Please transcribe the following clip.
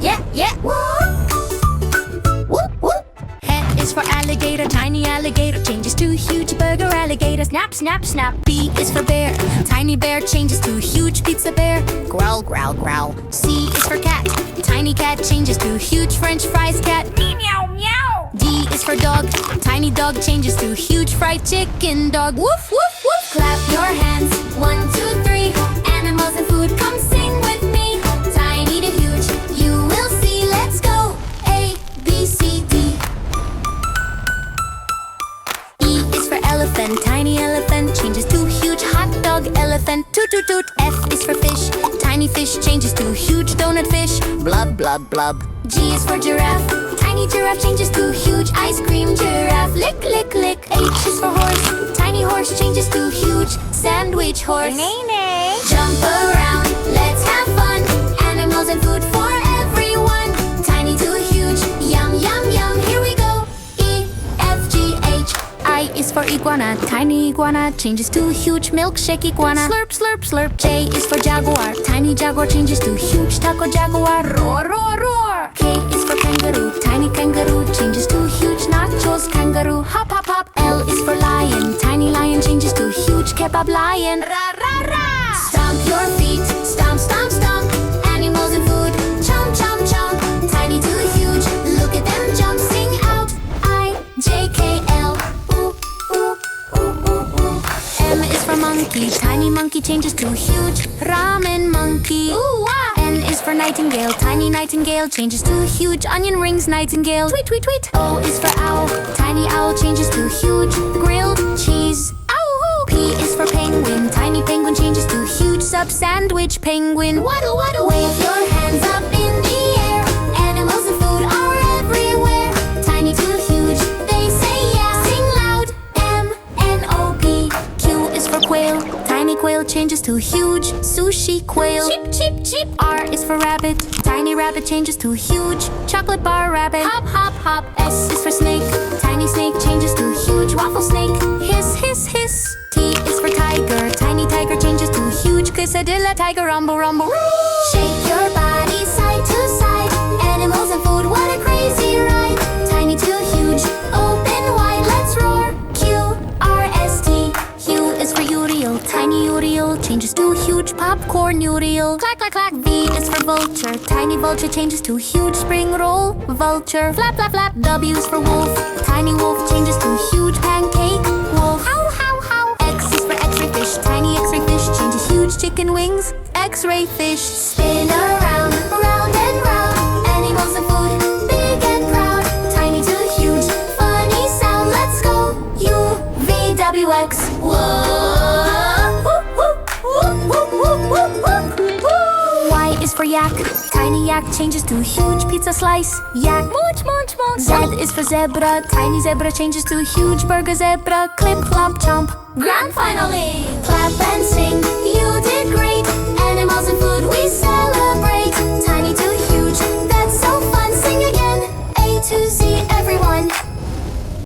yeah. Whoop, whoop. A is for alligator, tiny alligator changes to huge burger alligator. Snap, snap, snap. B is for bear, tiny bear changes to huge pizza bear. Growl, growl, growl. C is for cat, tiny cat changes to huge French fries cat. Meow, meow. D is for dog, tiny dog changes to huge fried chicken dog. Woof, woof, woof. Clap your hands, 1, 2, 3. Animals and food, come sing with me. Tiny to huge, you will see. Let's go. A, B, C, D. E is for elephant, tiny elephant changes to huge hot dog elephant. Toot toot toot. F is for fish, tiny fish changes to huge donut fish. Blub blub blub. G is for giraffe, tiny giraffe changes to huge ice cream giraffe. Lick, lick, lick. H is for horse, tiny horse changes to huge sandwich horse. Jump around, let's have fun. Animals and food for everyone. Tiny to huge, yum, yum, yum. Here we go. E, F, G, H. I is for iguana, tiny iguana changes to huge milkshake iguana. Slurp, slurp, slurp. J is for jaguar, tiny jaguar changes to huge taco jaguar. Roar, roar, roar. K is for kangaroo, tiny kangaroo changes to huge nachos kangaroo. Hop, hop, hop. L is for lion, tiny lion changes to huge kebab lion. Ra, ra, ra. Stomp your feet, stomp, stomp, stomp. Animals and food, chomp, chomp, chomp. Tiny to huge, look at them jump, sing out. I, J, K, L. Ooh, ooh, ooh, ooh, ooh. M is for monkey, tiny monkey changes to huge ramen monkey. Ooh, ah. N is for nightingale, tiny nightingale changes to huge onion rings nightingale. Tweet, tweet, tweet. O is for owl, tiny owl changes to huge grilled cheese. Ow! P is for penguin, tiny penguin changes to huge sub sandwich penguin. Waddle, waddle. Wave your hands up in the air. Animals and food are everywhere. Tiny to huge, they say yeah. Sing loud. M, N, O, P. Q is for quail, tiny quail changes to huge sushi quail. Chip, chip, chip. R is for rabbit, tiny rabbit changes to huge chocolate bar rabbit. Hop, hop, hop. S is for snake, tiny snake changes to huge waffle snake. Hiss, hiss, hiss. T is for tiger, tiny tiger changes to huge quesadilla tiger. Rumble, rumble. Shake your body side to side. Animals and food, what a crazy ride. Tiny to huge, open wide, let's roar. Q, R, S, T. U is for Uriel, tiny Uriel changes to huge popcorn Uriel. Clack, clack, clack. V is for vulture, tiny vulture changes to huge spring roll vulture. Flap, flap, flap. W is for wolf, tiny wolf changes to huge pancake wolf. How, how, how. X is for x-ray fish, tiny x-ray fish changes huge chicken wings x-ray fish. Spin around, round and round. Animals and food, big and proud. Tiny to huge, funny sound. Let's go. U, V, W, X. Whoa. Whoop, whoop, whoop, whoop, whoop, whoop. Y is for yak, tiny yak changes to huge pizza slice. Yak, munch, munch, munch. Z is for zebra, tiny zebra changes to huge burger zebra. Clip, clop, chomp. Grand finale. Clap and sing. You